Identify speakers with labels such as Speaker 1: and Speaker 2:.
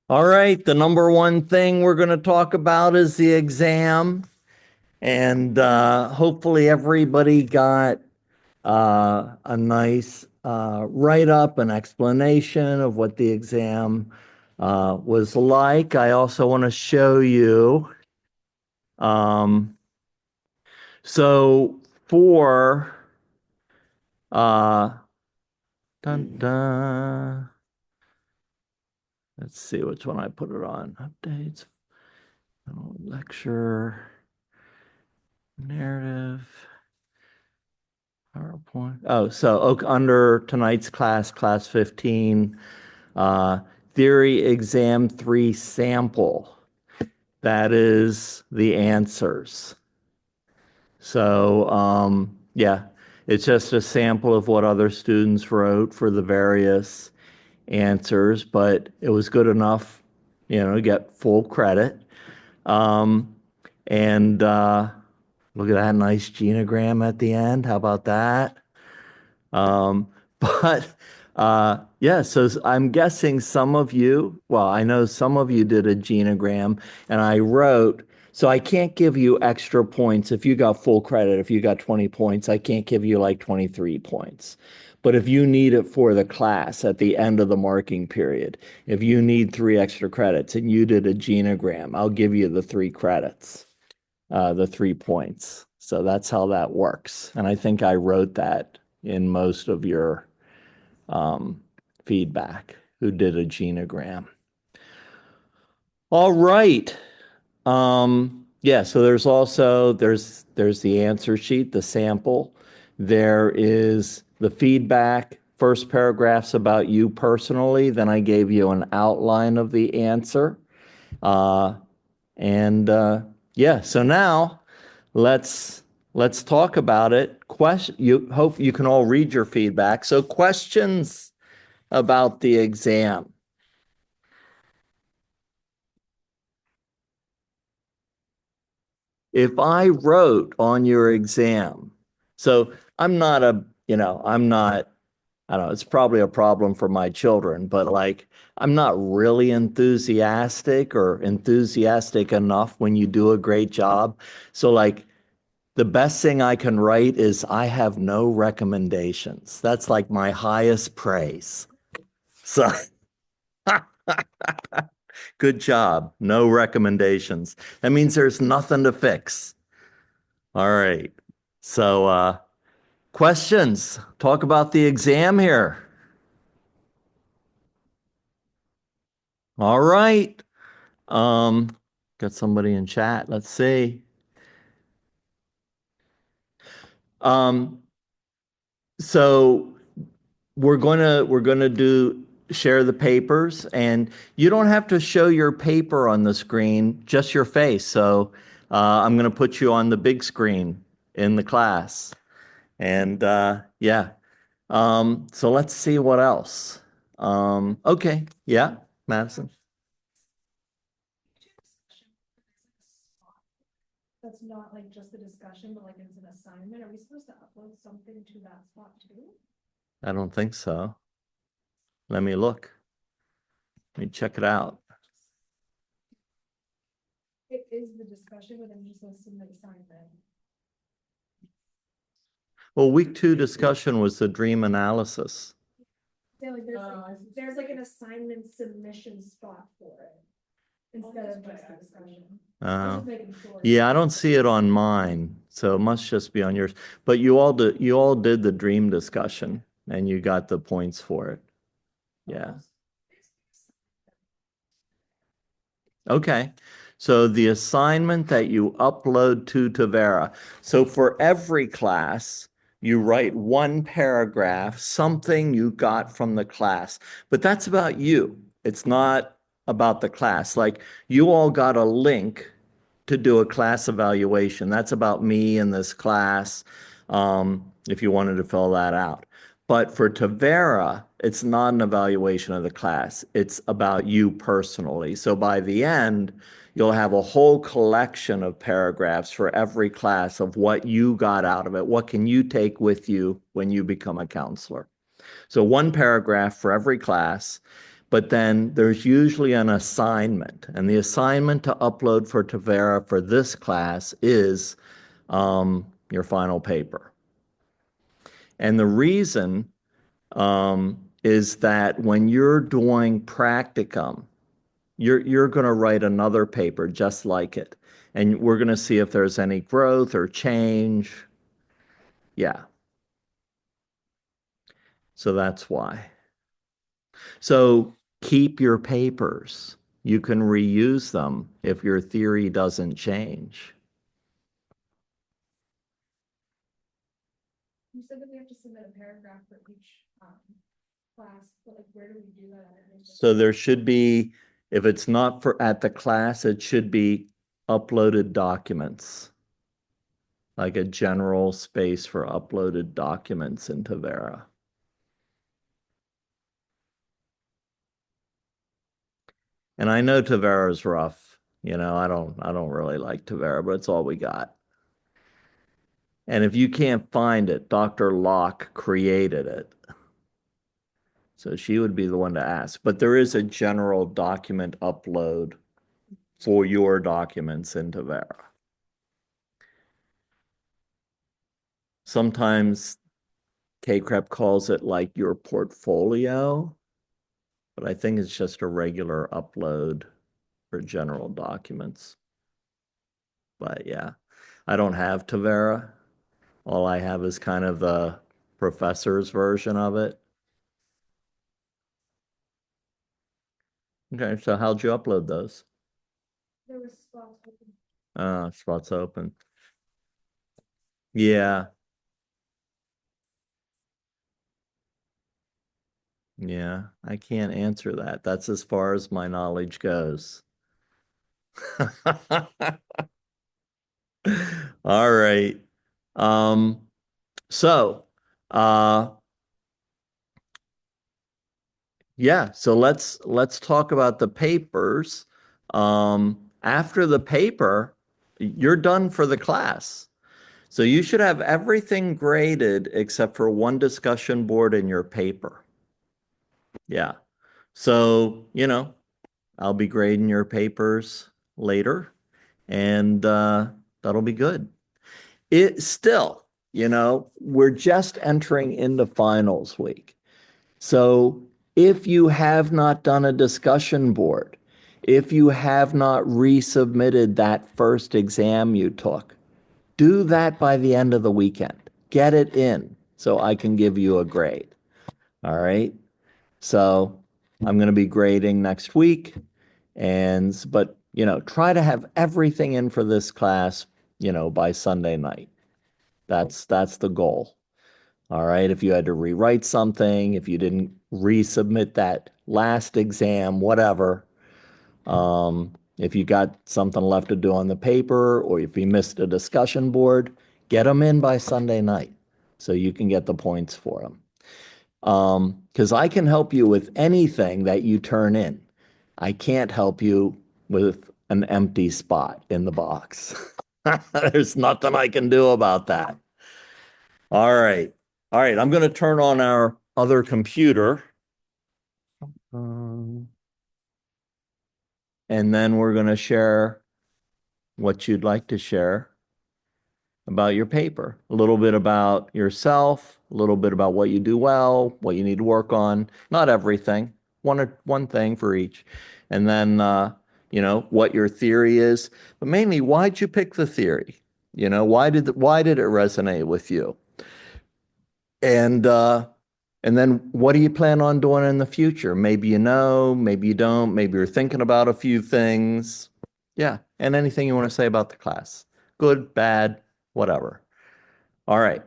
Speaker 1: All right, the number one thing we're going to talk about is the exam. And hopefully everybody got a nice write-up, an explanation of what the exam was like. I also want to show you. Um, so for uh, dun, dun, let's see which one I put it on. Updates, lecture, narrative. PowerPoint. Oh, so under tonight's class, class 15, uh, theory exam 3 sample. That is the answers. So, yeah, it's just a sample of what other students wrote for the various answers, but it was good enough, to get full credit. Um, and look at that nice genogram at the end. How about that? Um, but yeah, so I'm guessing some of you, well, I know some of you did a genogram, and I wrote, so I can't give you extra points if you got full credit. If you got 20 points, I can't give you like 23 points. But if you need it for the class at the end of the marking period, if you need 3 extra credits and you did a genogram, I'll give you the 3 credits, the 3 points. So that's how that works. And I think I wrote that in most of your um, feedback who did a genogram. All right. Yeah, so there's the answer sheet, the sample. There is the feedback. First paragraph's about you personally. Then I gave you an outline of the answer. Uh, and yeah, so now let's let's talk about it. You hope you can all read your feedback. So questions about the exam. If I wrote on your exam, so I'm not a, I'm not, I don't know, it's probably a problem for my children, but like I'm not really enthusiastic or enthusiastic enough when you do a great job. So like the best thing I can write is I have no recommendations. That's like my highest praise. So good job. No recommendations. That means there's nothing to fix. All right. So, questions. Talk about the exam here. All right. Um, got somebody in chat. Let's see. Um, so we're gonna do share the papers, and you don't have to show your paper on the screen, just your face. So I'm gonna put you on the big screen in the class. And yeah. So let's see what else. Okay, yeah, Madison.
Speaker 2: That's not like just a discussion, but like it's an assignment. Are we supposed to upload something to that spot too?
Speaker 1: I don't think so. Let me look. Let me check it out.
Speaker 2: It is the discussion, but then just says submit assignment.
Speaker 1: Well, week 2 discussion was the dream analysis.
Speaker 2: Yeah, like there's like an assignment submission spot for it. Instead of just a discussion. I was
Speaker 1: Uh,
Speaker 2: just making sure.
Speaker 1: yeah, I don't see it on mine, so it must just be on yours. But you all did the dream discussion and you got the points for it. Yeah. Okay. So the assignment that you upload to Tavera. So for every class, you write 1 paragraph, something you got from the class. But that's about you. It's not about the class. Like you all got a link to do a class evaluation. That's about me in this class, if you wanted to fill that out. But for Tavera, it's not an evaluation of the class. It's about you personally. So by the end, you'll have a whole collection of paragraphs for every class of what you got out of it. What can you take with you when you become a counselor? So 1 paragraph for every class. But then there's usually an assignment, and the assignment to upload for Tavera for this class is your final paper. And the reason is that when you're doing practicum, you're going to write another paper just like it. And we're going to see if there's any growth or change. Yeah. So that's why. So keep your papers. You can reuse them if your theory doesn't change.
Speaker 2: You said that we have to submit a paragraph for each class, but like where do we do that?
Speaker 1: So there should be, if it's not for at the class, it should be uploaded documents, like a general space for uploaded documents into Vera. And I know Tavera's rough. I don't really like Tavera, but it's all we got. And if you can't find it, Dr. Locke created it. So she would be the one to ask. But there is a general document upload for your documents into Vera. Sometimes KCREP calls it like your portfolio, but I think it's just a regular upload for general documents. But yeah, I don't have Tavera. All I have is kind of the professor's version of it. Okay, so how'd you upload those?
Speaker 2: There was spots open.
Speaker 1: Spots open. Yeah, yeah, I can't answer that. That's as far as my knowledge goes. All right. Um, so, uh, yeah, so let's talk about the papers. After the paper, you're done for the class. So you should have everything graded except for one discussion board in your paper. Yeah. So, I'll be grading your papers later, and that'll be good. It still, we're just entering into finals week. So if you have not done a discussion board, if you have not resubmitted that first exam you took, do that by the end of the weekend. Get it in so I can give you a grade. All right. So I'm going to be grading next week. But try to have everything in for this class, by Sunday night. That's the goal. All right. If you had to rewrite something, if you didn't resubmit that last exam, whatever, if you got something left to do on the paper, or if you missed a discussion board, get them in by Sunday night so you can get the points for them. Because I can help you with anything that you turn in. I can't help you with an empty spot in the box. There's nothing I can do about that. All right. All right. I'm going to turn on our other computer. And then we're going to share what you'd like to share about your paper. A little bit about yourself, a little bit about what you do well, what you need to work on. Not everything, one thing for each. And then, what your theory is. But mainly, why'd you pick the theory? Why did it resonate with you? And then what do you plan on doing in the future? Maybe maybe you don't, maybe you're thinking about a few things. Yeah, and anything you want to say about the class. Good, bad, whatever. All right.